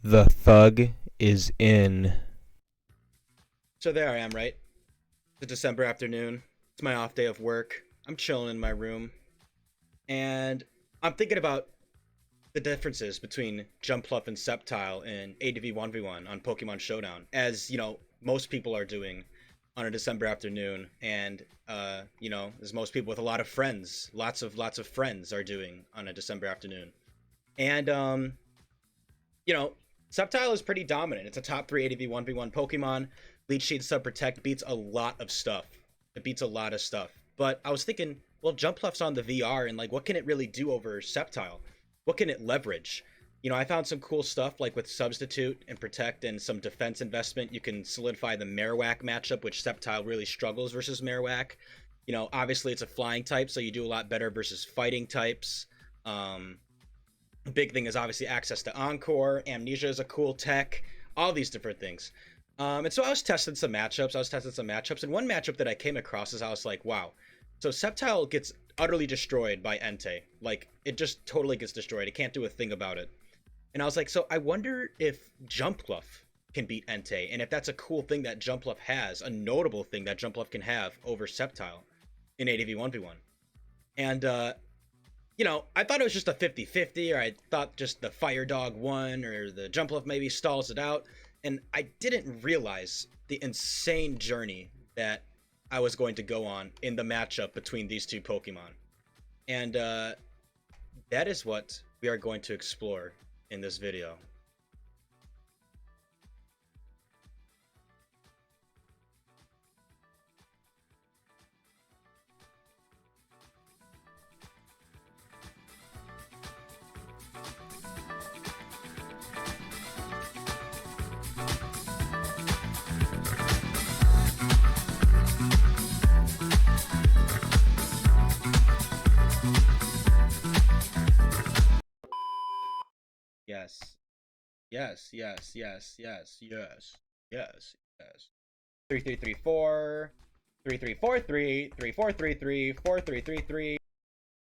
The thug is in. So there I am, right? It's a December afternoon. It's my off day of work. I'm chilling in my room. And I'm thinking about the differences between Jumpluff and Sceptile in ADV 1v1 on Pokemon Showdown. As, most people are doing on a December afternoon. And, as most people with a lot of friends, lots of friends are doing on a December afternoon. And, you know, Sceptile is pretty dominant. It's a top 3 ADV 1v1 Pokemon. Leech Seed Sub Protect beats a lot of stuff. It beats a lot of stuff. But I was thinking, well, Jumpluff's on the VR, and like, what can it really do over Sceptile? What can it leverage? I found some cool stuff like with Substitute and Protect and some defense investment. You can solidify the Marowak matchup, which Sceptile really struggles versus Marowak. Obviously it's a flying type, so you do a lot better versus fighting types. Um, Big thing is obviously access to Encore. Amnesia is a cool tech. All these different things. And so I was testing some matchups. And one matchup that I came across is I was like, wow. So Sceptile gets utterly destroyed by Entei. Like, it just totally gets destroyed. It can't do a thing about it. And I was like, so I wonder if Jumpluff can beat Entei. And if that's a cool thing that Jumpluff has, a notable thing that Jumpluff can have over Sceptile in ADV 1v1. And I thought it was just a 50-50, or I thought just the Fire Dog won, or the Jumpluff maybe stalls it out. And I didn't realize the insane journey that I was going to go on in the matchup between these two Pokemon. And that is what we are going to explore in this video. Yes. Yes, yes, yes, yes, yes, yes, yes. 3334, 3343, 3433, 4333.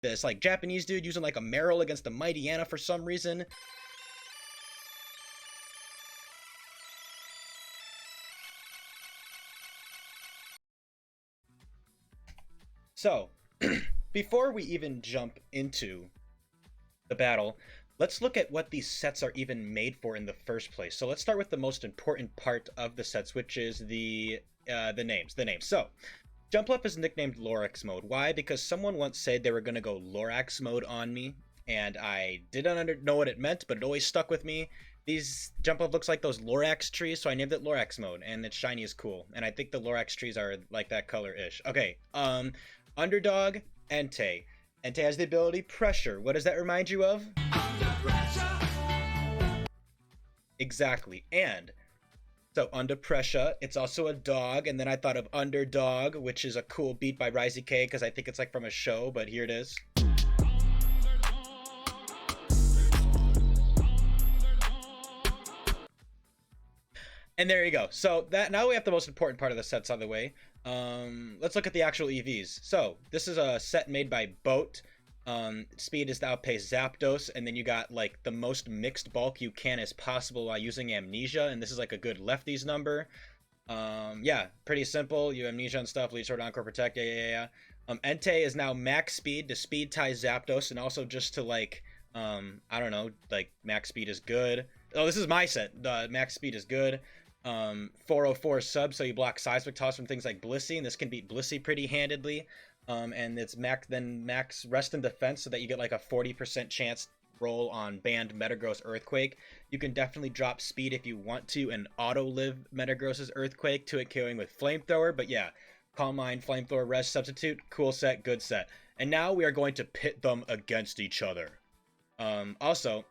This like Japanese dude using like a Meryl against the Mighty Anna for some reason. So, before we even jump into the battle, let's look at what these sets are even made for in the first place. So let's start with the most important part of the sets, which is the names. So Jumpluff is nicknamed Lorax mode. Why? Because someone once said they were going to go Lorax mode on me, and I didn't know what it meant, but it always stuck with me. These Jumpluff looks like those Lorax trees, so I named it Lorax mode, and its shiny is cool. And I think the Lorax trees are like that color-ish. Okay, Underdog, Entei. Entei has the ability Pressure. What does that remind you of? Exactly. And so Under Pressure, it's also a dog, and then I thought of Underdog, which is a cool beat by Risey K because I think it's like from a show, but here it is. And there you go. So that now we have the most important part of the sets out of the way. Let's look at the actual EVs. So this is a set made by Boat. Speed is to outpace Zapdos, and then you got like the most mixed bulk you can as possible while using Amnesia, and this is like a good lefties number. Yeah, pretty simple. You Amnesia and stuff, Lead Sword, Encore, Protect, yeah. Entei is now max speed to speed tie Zapdos, and also just to like, I don't know, like max speed is good. Oh, this is my set. Max speed is good. 404 sub, so you block Seismic Toss from things like Blissey, and this can beat Blissey pretty handedly. And it's max rest and defense, so that you get like a 40% chance roll on banned Metagross Earthquake. You can definitely drop speed if you want to and auto live Metagross's Earthquake to it killing with Flamethrower. But yeah, Calm Mind, Flamethrower, Rest, Substitute, cool set, good set. And now we are going to pit them against each other. Also,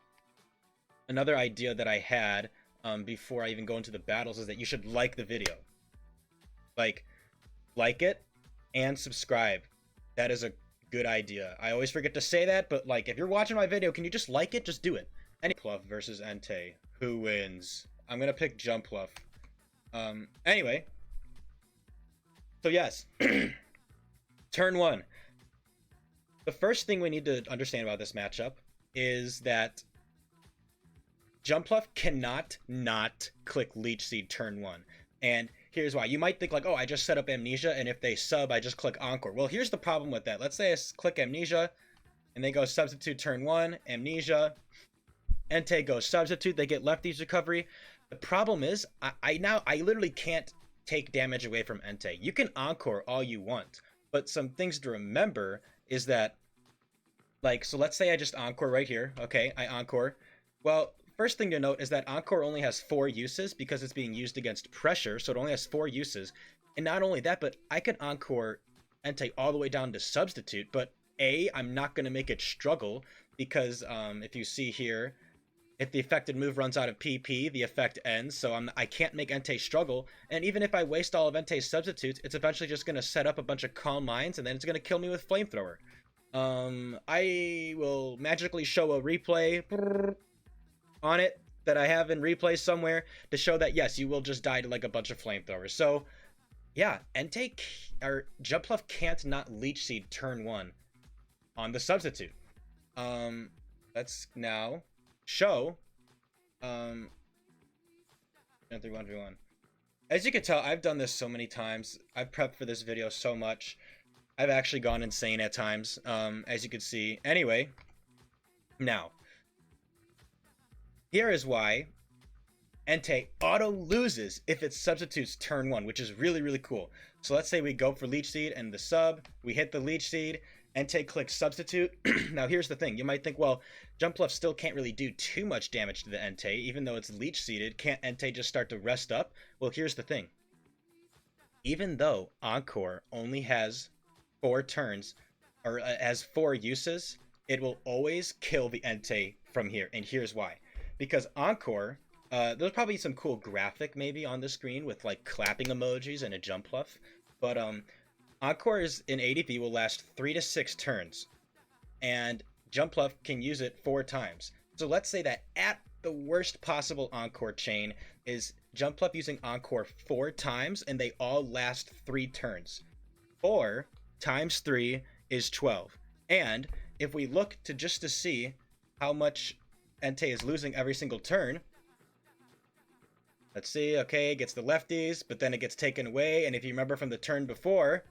another idea that I had before I even go into the battles is that you should like the video. Like it and subscribe. That is a good idea. I always forget to say that, but like if you're watching my video, can you just like it? Just do it. Jumpluff versus Entei. Who wins? I'm gonna pick Jumpluff. Anyway. So yes. Turn 1. The first thing we need to understand about this matchup is that Jumpluff cannot not click Leech Seed turn 1. And here's why. You might think like, oh, I just set up Amnesia, and if they sub, I just click Encore. Well, here's the problem with that. Let's say I click Amnesia, and they go Substitute turn 1, Amnesia, Entei goes Substitute, they get Lefty's Recovery. The problem is, I literally can't take damage away from Entei. You can Encore all you want, but some things to remember is that, like, so let's say I just Encore right here. Okay, I Encore. Well, first thing to note is that Encore only has 4 uses because it's being used against pressure, so it only has 4 uses. And not only that, but I can Encore Entei all the way down to Substitute, but I'm not going to make it struggle because if you see here, if the affected move runs out of PP, the effect ends, so I can't make Entei struggle, and even if I waste all of Entei's substitutes, it's eventually just going to set up a bunch of Calm Minds, and then it's going to kill me with Flamethrower. I will magically show a replay on it that I have in replay somewhere to show that, yes, you will just die to like a bunch of Flamethrowers. So, yeah, Jumpluff can't not Leech Seed turn 1 on the substitute. Let's now show 3-1v1. As you can tell, I've done this so many times. I've prepped for this video so much. I've actually gone insane at times, as you can see. Anyway, now, here is why Entei auto loses if it substitutes turn 1, which is really, really cool. So let's say we go for Leech Seed and the sub, we hit the Leech Seed, Entei clicks substitute. Now here's the thing, you might think, well, Jumpluff still can't really do too much damage to the Entei, even though it's Leech Seeded. Can't Entei just start to rest up? Well, here's the thing. Even though Encore only has 4 turns, or has 4 uses, it will always kill the Entei from here, and here's why. Because Encore, there's probably some cool graphic maybe on the screen with like clapping emojis and a Jumpluff, but Encore's in ADV will last 3 to 6 turns, and Jumpluff can use it 4 times. So let's say that at the worst possible Encore chain is Jumpluff using Encore 4 times, and they all last 3 turns. 4 times 3 is 12. And if we look to see how much Entei is losing every single turn, let's see, okay, it gets the lefties, but then it gets taken away, and if you remember from the turn before,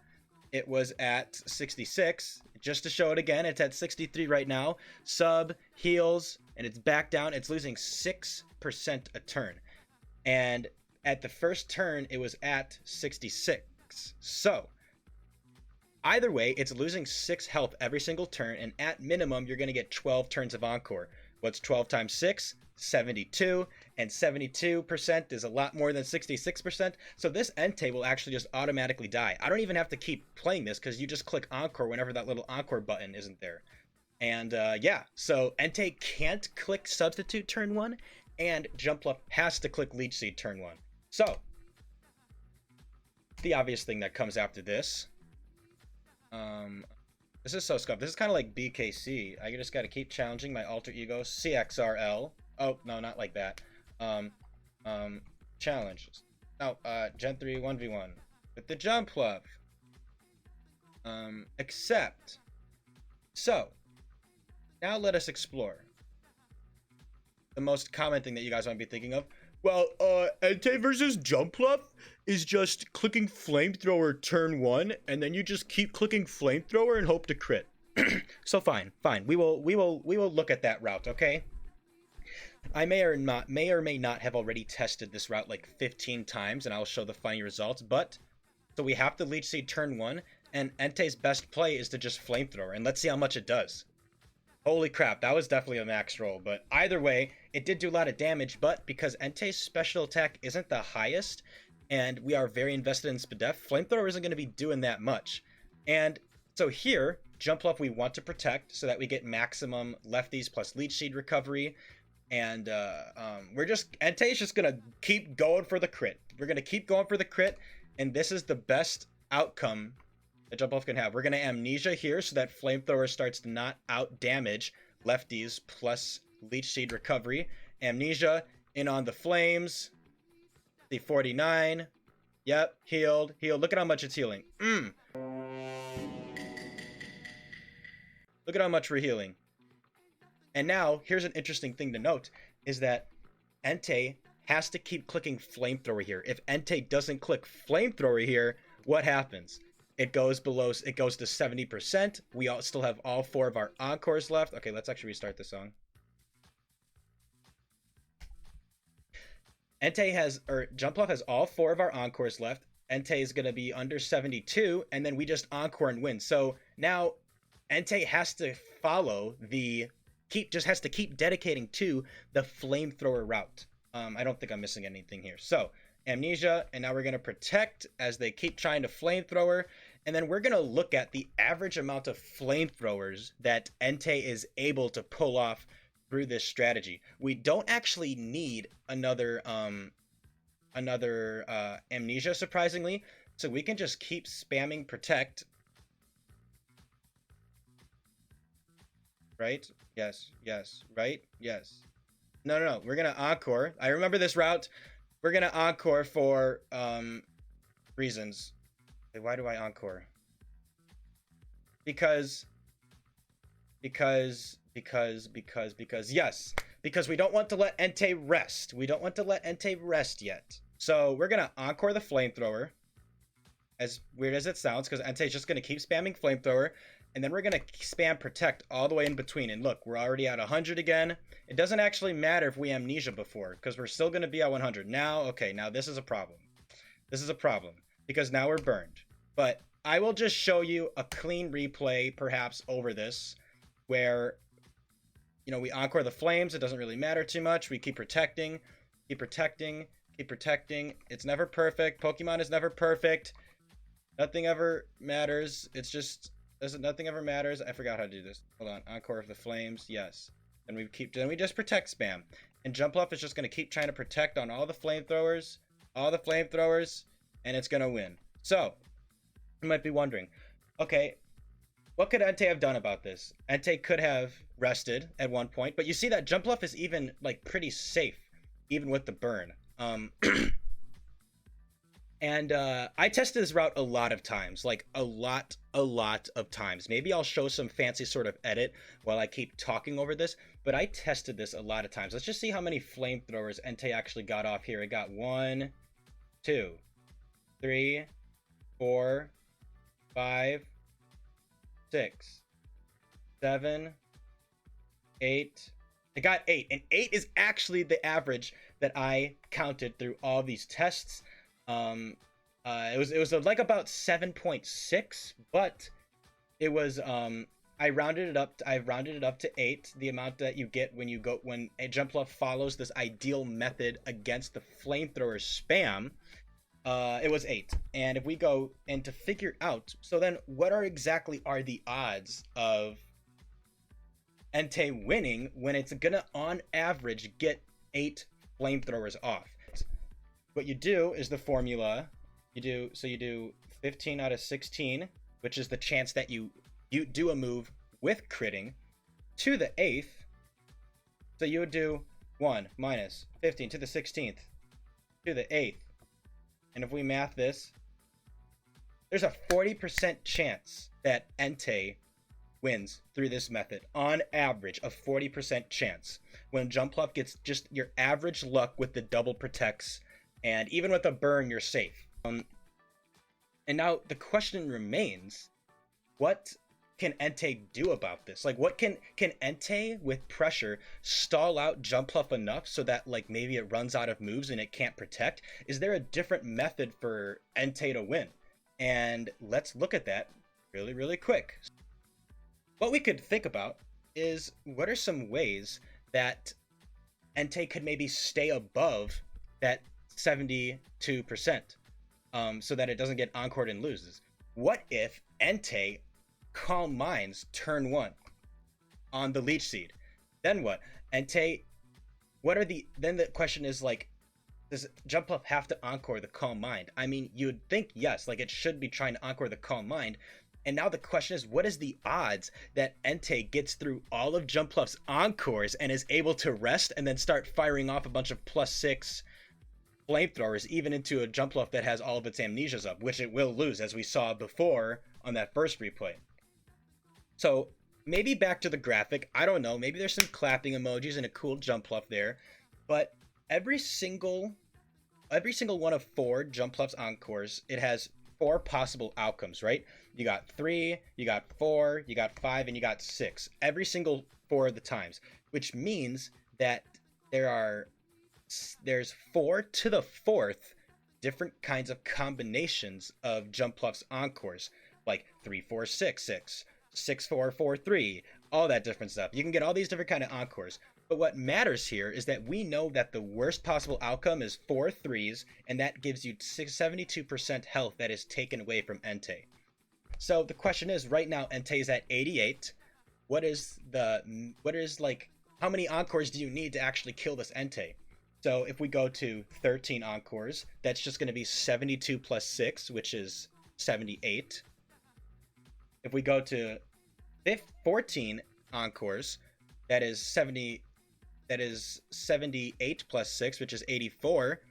it was at 66. Just to show it again, it's at 63 right now. Sub, heals, and it's back down. It's losing 6% a turn. And at the first turn, it was at 66. So, either way, it's losing 6 health every single turn, and at minimum, you're going to get 12 turns of Encore. What's 12 times 6? 72, and 72% is a lot more than 66%. So this Entei will actually just automatically die. I don't even have to keep playing this because you just click Encore whenever that little Encore button isn't there. And yeah, so Entei can't click Substitute turn 1, and Jumpluff has to click Leech Seed turn 1. So, the obvious thing that comes after this. This is so scuffed. This is kind of like BKC. I just got to keep challenging my alter ego, CXRL. Oh, no, not like that. Challenges. No, Gen 3 1v1 with the Jumpluff. Accept. So, now let us explore the most common thing that you guys might be thinking of. Well, Entei versus Jumpluff is just clicking Flamethrower turn 1, and then you just keep clicking Flamethrower and hope to crit. So fine. We will look at that route, okay? I may or may not have already tested this route like 15 times, and I'll show the funny results, but so we have to Leech Seed turn 1, and Entei's best play is to just Flamethrower, and let's see how much it does. Holy crap, that was definitely a max roll, but either way, it did do a lot of damage, but because Entei's special attack isn't the highest, and we are very invested in Spadef, Flamethrower isn't going to be doing that much. And so here, Jumpluff we want to protect so that we get maximum lefties plus Leech Seed recovery, and Entei's just going to keep going for the crit. We're going to keep going for the crit, and this is the best outcome that Jumpluff can have. We're going to Amnesia here so that Flamethrower starts to not out damage lefties plus Leech Seed recovery. Amnesia in on the flames. The 49. Yep, healed. Look at how much it's healing. Look at how much we're healing. And now, here's an interesting thing to note, is that Entei has to keep clicking flamethrower here. If Entei doesn't click flamethrower here, what happens? It goes below, it goes to 70%. We all still have all 4 of our encores left. Okay, let's actually restart the song. Entei has, or Jumpluff has all 4 of our encores left. Entei is going to be under 72, and then we just encore and win. So now Entei has to follow the, just has to keep dedicating to the flamethrower route. I don't think I'm missing anything here. So amnesia, and now we're going to protect as they keep trying to flamethrower, and then we're going to look at the average amount of flamethrowers that Entei is able to pull off through this strategy. We don't actually need another amnesia, surprisingly, so we can just keep spamming protect. Right? Yes, right? Yes. No, we're gonna encore. I remember this route. We're gonna encore for reasons. Why do I encore? Because yes, because we don't want to let Entei rest. We don't want to let Entei rest yet. So we're gonna encore the flamethrower, as weird as it sounds, because Entei's just gonna keep spamming flamethrower, and then we're gonna spam protect all the way in between. And look, we're already at 100 again. It doesn't actually matter if we amnesia before, because we're still gonna be at 100 now. Okay, now this is a problem. This is a problem because now we're burned. But I will just show you a clean replay, perhaps over this, where, you know, we encore the flames. It doesn't really matter too much. We keep protecting, keep protecting, keep protecting. It's never perfect. Pokemon is never perfect. Nothing ever matters. It's just, nothing ever matters. I forgot how to do this. Hold on. Encore of the flames. Yes. And then we just protect spam. And Jumpluff is just going to keep trying to protect on all the flamethrowers, and it's going to win. So, you might be wondering, okay, what could Entei have done about this? Entei could have rested at one point, but you see that Jumpluff is even, like, pretty safe, even with the burn. And I tested this route a lot of times, like a lot of times. Maybe I'll show some fancy sort of edit while I keep talking over this, but I tested this a lot of times. Let's just see how many flamethrowers Entei actually got off here. It got 1, 2, 3, 4, 5, 6, 7, 8. It got 8, and 8 is actually the average that I counted through all these tests. It was like about 7.6, but it was I've rounded it up to 8, the amount that you get when a Jumpluff follows this ideal method against the flamethrower spam. It was 8. And if we go and to figure out, so then what exactly are the odds of Entei winning when it's gonna on average get 8 flamethrowers off? What you do is the formula. You do 15 out of 16, which is the chance that you do a move with critting, to the 8th. So you would do 1 minus 15 to the 16th to the 8th. And if we math this, there's a 40% chance that Entei wins through this method. On average, a 40% chance. When Jumpluff gets just your average luck with the double protects, and even with a burn, you're safe. And now the question remains, what can Entei do about this? Like, what can Entei with pressure stall out Jumpluff enough so that, like, maybe it runs out of moves and it can't protect? Is there a different method for Entei to win? And let's look at that really quick. What we could think about is, what are some ways that Entei could maybe stay above that 72%, so that it doesn't get encored and loses? What if Entei Calm Minds turn 1 on the Leech Seed? Then what? Entei, then the question is, like, does Jumpluff have to encore the Calm Mind? I mean, you'd think yes, like it should be trying to encore the Calm Mind. And now the question is, what is the odds that Entei gets through all of Jumpluff's encores and is able to rest and then start firing off a bunch of +6 flamethrowers, even into a Jumpluff that has all of its amnesias up, which it will lose, as we saw before on that first replay. So maybe back to the graphic. I don't know. Maybe there's some clapping emojis and a cool Jumpluff there. But every single every single one of four Jumpluff's Encores, it has four possible outcomes, right? You got three, you got four, you got five, and you got six. Every single four of the times, which means that there are there's four to the fourth different kinds of combinations of Jumpluff's Encores, like 3-4-6-6, 6-4-4-3, all that different stuff. You can get all these different kind of Encores. But what matters here is that we know that the worst possible outcome is 4 threes, and that gives you 72% health that is taken away from Entei. So the question is, right now Entei is at 88. What is like, how many Encores do you need to actually kill this Entei? So if we go to 13 Encores, that's just going to be 72 plus 6, which is 78. If we go to 14 Encores, that is 78 plus 6, which is 84.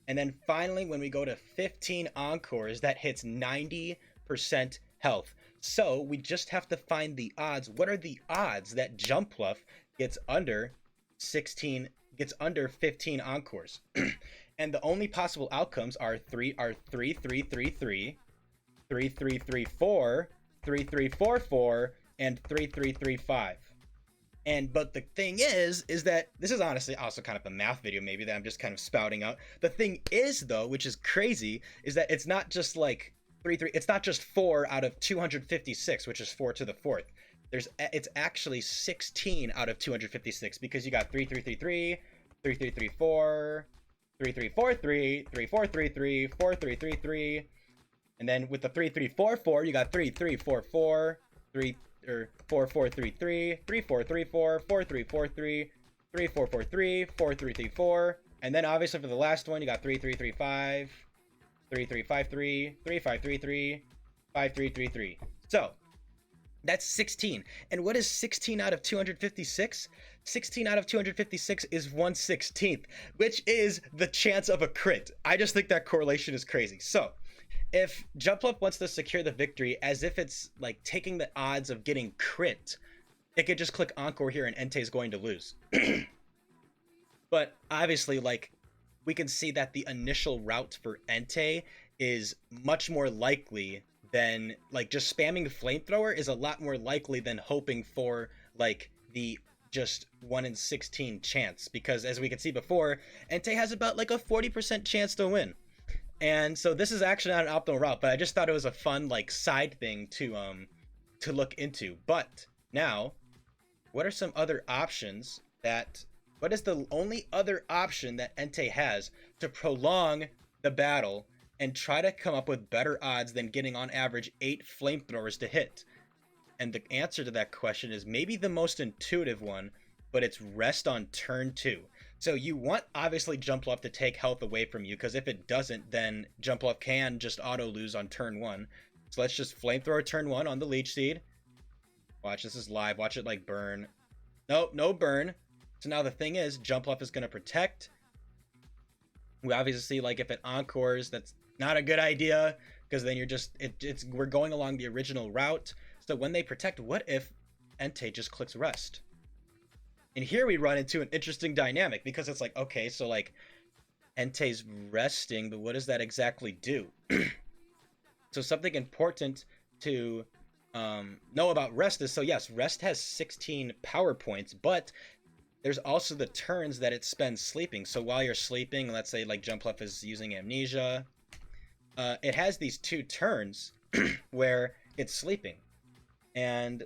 And then finally, when we go to 15 Encores, that hits 90% health. So we just have to find the odds. What are the odds that Jumpluff gets under 15 Encores? And the only possible outcomes are 3 3 3 3 3, 3 3 3 4, 3 3 4 4, and 3 3 3 5. But the thing is that this is honestly also kind of a math video maybe that I'm just kind of spouting out. The thing is though, which is crazy, is that it's not just like 3 it's not just 4 out of 256, which is 4 to the fourth. It's actually 16 out of 256, because you got 3 3 3 3, 3 3 3 4, 3 3 4 3, 3 4 3 3, 4 3 3 3, and then with the 3 3 4 4, you got 3 3 4 4, 3 or 4 4 3 3, 3 4 3 4, 4 3 4 3, 3 4 4 3, 4 3 3 4, and then obviously for the last one you got 3 3 3 5, 3 3 5 3, 3 5 3 3, 5 3 3 3. So that's 16. And what is 16 out of 256? 16 out of 256 is 1/16th, which is the chance of a crit. I just think that correlation is crazy. So if Jumpluff wants to secure the victory as if it's like taking the odds of getting crit, it could just click Encore here and Entei is going to lose. But obviously, like, we can see that the initial route for Entei is much more likely than, like, just spamming the flamethrower is a lot more likely than hoping for, like, the just 1 in 16 chance. Because as we can see before, Entei has about like a 40% chance to win. And so this is actually not an optimal route, but I just thought it was a fun like side thing to look into. But now, what are some other options what is the only other option that Entei has to prolong the battle and try to come up with better odds than getting on average 8 flamethrowers to hit? And the answer to that question is maybe the most intuitive one, but it's rest on turn 2. So you want obviously Jumpluff to take health away from you, because if it doesn't, then Jumpluff can just auto lose on turn 1. So let's just flamethrower turn 1 on the leech seed. Watch, this is live. Watch it like burn. Nope, no burn. So now the thing is, Jumpluff is going to protect. We obviously see like if it encores, that's not a good idea, because then you're just we're going along the original route. So when they protect, what if Entei just clicks rest? And here we run into an interesting dynamic, because it's like, okay, so like Entei's resting, but what does that exactly do? So something important to know about rest is, so yes, rest has 16 power points, but there's also the turns that it spends sleeping. So while you're sleeping, let's say like Jumpluff is using amnesia, it has these 2 turns where it's sleeping. And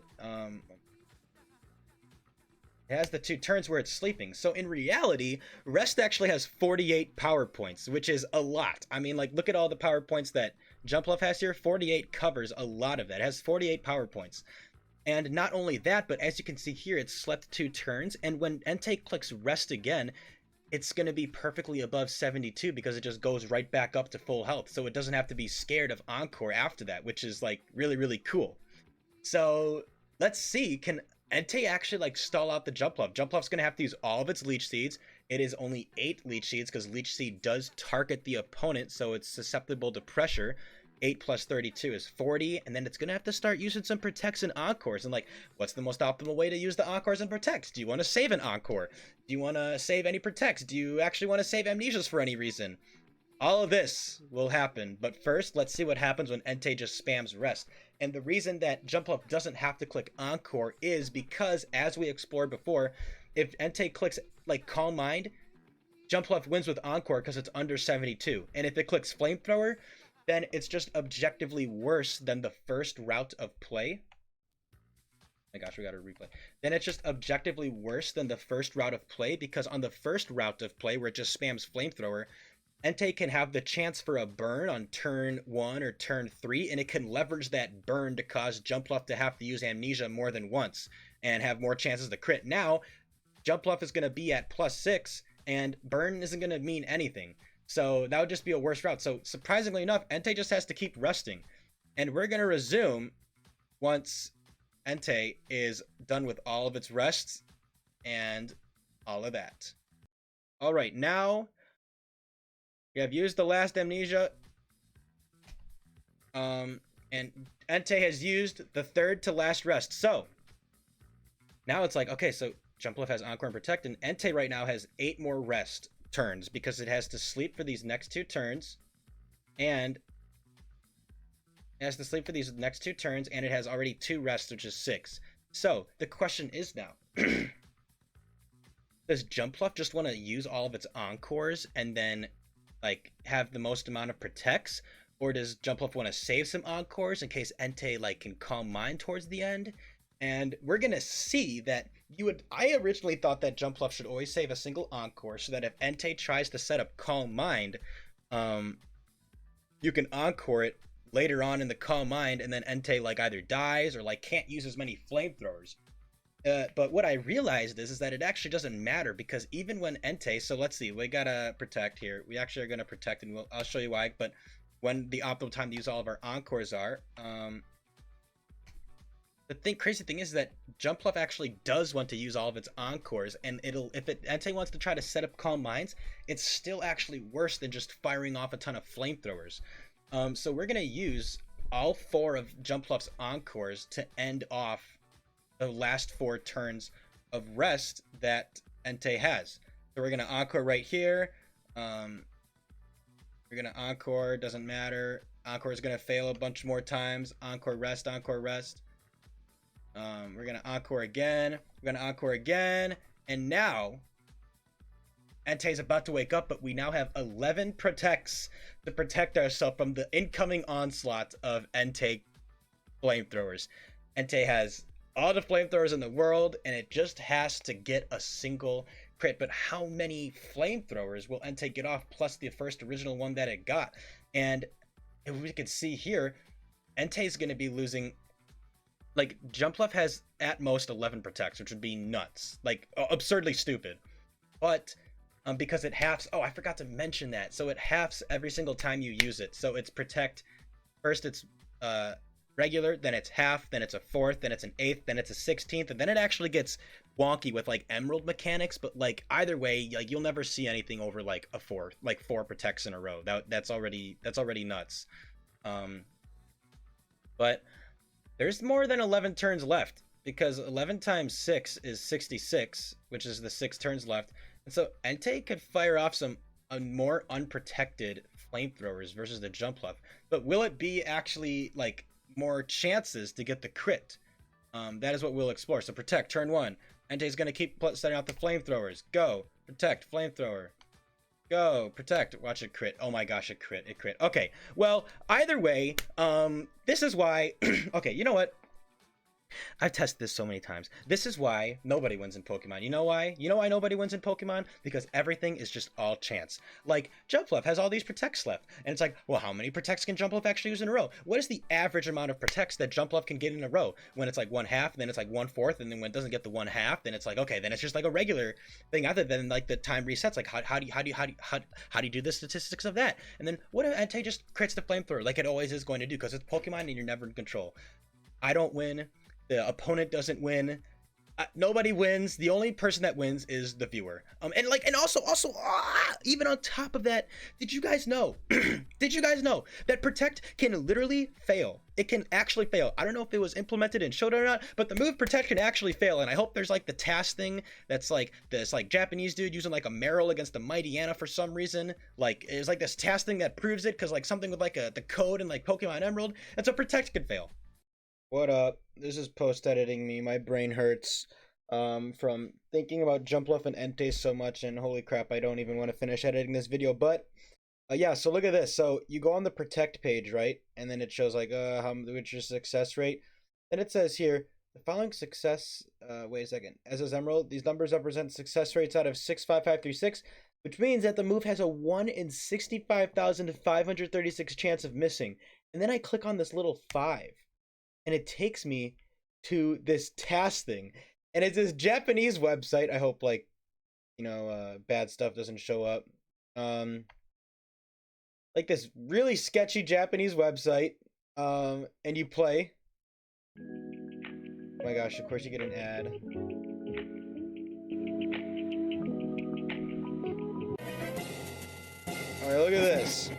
it has the 2 turns where it's sleeping. So in reality, rest actually has 48 power points, which is a lot. I mean, like, look at all the power points that Jumpluff has here. 48 covers a lot of that. It has 48 power points. And not only that, but as you can see here, it's slept 2 turns. And when Entei clicks rest again, it's going to be perfectly above 72, because it just goes right back up to full health. So it doesn't have to be scared of Encore after that, which is like really, really cool. So let's see, can Entei actually like stall out the Jumpluff? Jumpluff's going to have to use all of its leech seeds. It is only 8 leech seeds, because leech seed does target the opponent, so it's susceptible to pressure. 8 plus 32 is 40, and then it's gonna have to start using some protects and encores. And like, what's the most optimal way to use the encores and protects? Do you want to save an encore? Do you want to save any protects? Do you actually want to save amnesias for any reason? All of this will happen, but first, let's see what happens when Entei just spams rest. And the reason that Jumpluff doesn't have to click Encore is because, as we explored before, if Entei clicks like Calm Mind, Jumpluff wins with Encore because it's under 72. And if it clicks Flamethrower, then it's just objectively worse than the first route of play. Oh my gosh, we got to replay. Then it's just objectively worse than the first route of play, because on the first route of play, where it just spams Flamethrower, Entei can have the chance for a burn on turn 1 or turn 3, and it can leverage that burn to cause Jumpluff to have to use Amnesia more than once and have more chances to crit. Now, Jumpluff is going to be at +6, and burn isn't going to mean anything. So that would just be a worse route. So surprisingly enough, Entei just has to keep resting. And we're going to resume once Entei is done with all of its rests and all of that. All right, now we have used the last amnesia. And Entei has used the third to last rest. So now it's like, okay, so Jumpluff has Encore and Protect, and Entei right now has 8 more rest turns because it has to sleep for these next 2 turns, and it has to sleep for these next 2 turns, and it has already 2 rests, which is 6. So the question is now, does Jumpluff just want to use all of its Encores and then like have the most amount of protects, or does Jumpluff want to save some Encores in case Entei like can Calm Mind towards the end? And we're gonna see that I originally thought that Jumpluff should always save a single Encore so that if Entei tries to set up Calm Mind, you can Encore it later on in the Calm Mind, and then Entei like either dies or like can't use as many flamethrowers. But what I realized is that it actually doesn't matter, because even when Entei, so let's see, we gotta protect here. We actually are gonna protect, and I'll show you why. But when the optimal time to use all of our Encores are, the crazy thing is that Jumpluff actually does want to use all of its Encores, and Entei wants to try to set up Calm Minds, it's still actually worse than just firing off a ton of flamethrowers. So we're gonna use all 4 of Jumpluff's Encores to end off the last 4 turns of rest that Entei has. So we're gonna Encore right here. We're gonna Encore, doesn't matter. Encore is gonna fail a bunch more times. Encore rest, Encore rest. We're gonna Encore again. We're gonna Encore again. And now Entei's about to wake up, but we now have 11 protects to protect ourselves from the incoming onslaught of Entei flamethrowers. Entei has all the flamethrowers in the world, and it just has to get a single crit. But how many flamethrowers will Entei get off, plus the first original one that it got? And if we can see here, Entei's going to be losing, like, Jumpluff has at most 11 protects, which would be nuts, like absurdly stupid. But because it halves, oh, I forgot to mention that. So it halves every single time you use it. So it's protect, first it's regular, then it's half, then it's a 4th, then it's an 8th, then it's a 16th, and then it actually gets wonky with like emerald mechanics. But like either way, like you'll never see anything over like a 4, like 4 protects in a row. That's already nuts. But there's more than 11 turns left, because 11 times 6 is 66, which is the 6 turns left. And so Entei could fire off some more unprotected flamethrowers versus the Jumpluff. But will it be actually like more chances to get the crit? That is what we'll explore. So protect, turn 1. Entei's going to keep setting out the flamethrowers. Go, protect, flamethrower. Go, protect, watch it crit. Oh my gosh, it crit. Okay, well, either way, this is why, okay, you know what? I've tested this so many times. This is why nobody wins in Pokemon. You know why? You know why nobody wins in Pokemon? Because everything is just all chance. Like, Jumpluff has all these protects left. And it's like, well, how many protects can Jumpluff actually use in a row? What is the average amount of protects that Jumpluff can get in a row? When it's like 1/2, then it's like 1/4, and then when it doesn't get the 1/2, then it's like, okay, then it's just like a regular thing, other than like the time resets. Like, how do you do the statistics of that? And then what if Entei just crits the flamethrower like it always is going to do, because it's Pokemon and you're never in control. I don't win. The opponent doesn't win. Nobody wins. The only person that wins is the viewer. And also, even on top of that, did you guys know? Did you guys know that Protect can literally fail? It can actually fail. I don't know if it was implemented in Showdown or not, but the move Protect can actually fail. And I hope there's like the task thing that's like this like Japanese dude using like a Meryl against a Mighty Anna for some reason. Like it's like this task thing that proves it because like something with like the code and like Pokemon Emerald, and so Protect could fail. What up? This is post editing me. My brain hurts from thinking about Jumpluff and Enteis so much, and holy crap, I don't even want to finish editing this video. But yeah, so look at this. So you go on the Protect page, right? And then it shows like what's your success rate. Then it says here the following success. Wait a second. As is Emerald, these numbers represent success rates out of 65536, which means that the move has a 1 in 65,536 chance of missing. And then I click on this little 5. And it takes me to this task thing, and it's this Japanese website. I hope like bad stuff doesn't show up. Like this really sketchy Japanese website. And you play. Oh my gosh! Of course you get an ad. All right, look at this.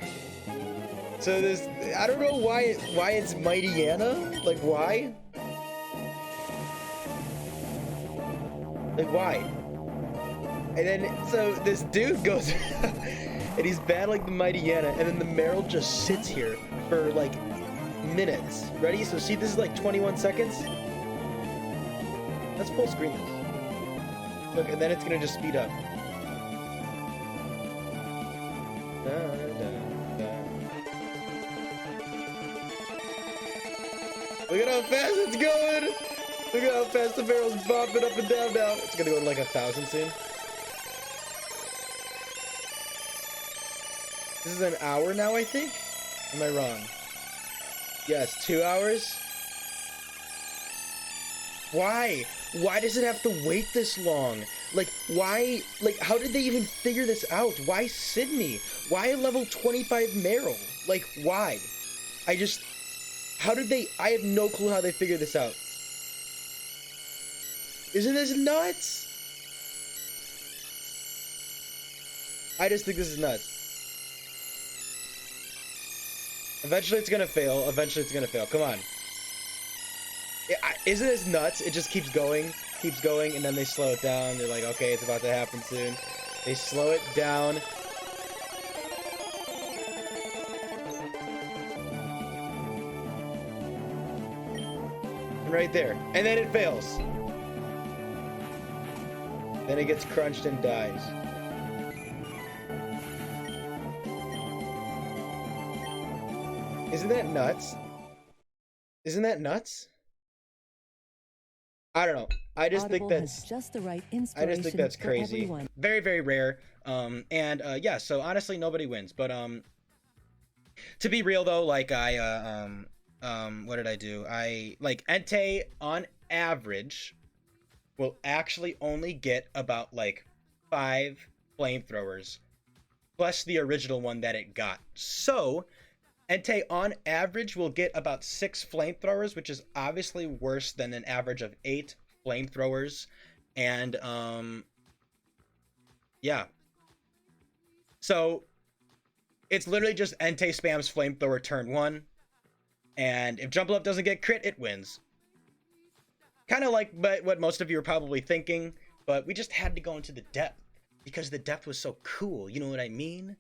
So this, I don't know why it's Mighty Anna. Like why? Like why? And then so this dude goes and he's battling the Mighty Anna, and then the Meryl just sits here for like minutes. Ready? So see, this is like 21 seconds. Let's full screen this. Look, and then it's gonna just speed up. Look at how fast it's going! Look at how fast the barrel's bopping up and down now. It's gonna go to like 1,000 soon. This is an hour now, I think? Am I wrong? Yes, 2 hours? Why? Why does it have to wait this long? Like, why? Like, how did they even figure this out? Why Sydney? Why a level 25 Meryl? Like, why? How did they? I have no clue how they figured this out. Isn't this nuts? I just think this is nuts. Eventually it's gonna fail. Eventually it's gonna fail. Come on. Isn't this nuts? It just keeps going, and then they slow it down. They're like, okay, it's about to happen soon. They slow it down. Right there, and then it fails. Then it gets crunched and dies. Isn't that nuts? Isn't that nuts? I don't know. I just think that's just the right inspiration. I just think that's crazy. Very, very rare. Yeah, so honestly nobody wins. But to be real though, like what did I do? I like Entei on average will actually only get about like 5 flamethrowers plus the original one that it got. So Entei on average will get about 6 flamethrowers, which is obviously worse than an average of 8 flamethrowers. And yeah. So it's literally just Entei spams flamethrower turn 1. And if Jumpluff doesn't get crit, it wins. Kind of like what most of you are probably thinking, but we just had to go into the depth because the depth was so cool. You know what I mean?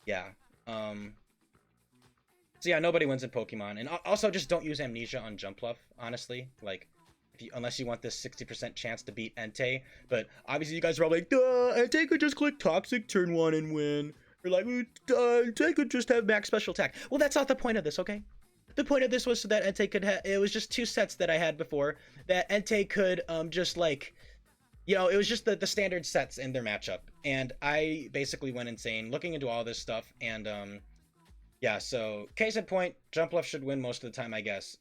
Yeah. So yeah, nobody wins in Pokemon, and also just don't use amnesia on Jumpluff. Honestly, like, unless you want this 60% chance to beat Entei. But obviously, you guys are all like, Entei could just click Toxic turn 1 and win, or like, Entei could just have max special attack. Well, that's not the point of this, okay? The point of this was so that Entei could have. It was just 2 sets that I had before that Entei could just like, it was just the standard sets in their matchup, and I basically went insane looking into all this stuff, and yeah. So case in point, Jumpluff should win most of the time, I guess.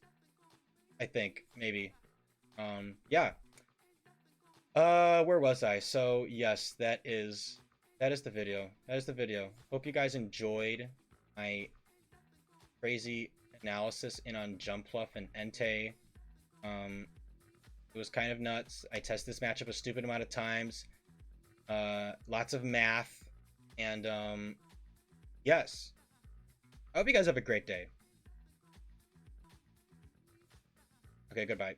I think maybe. Yeah. Where was I? So yes, that is the video. That is the video. Hope you guys enjoyed my crazy analysis in on Jumpluff and Entei. It was kind of nuts. I tested this matchup a stupid amount of times. Lots of math. And yes. I hope you guys have a great day. Okay, goodbye.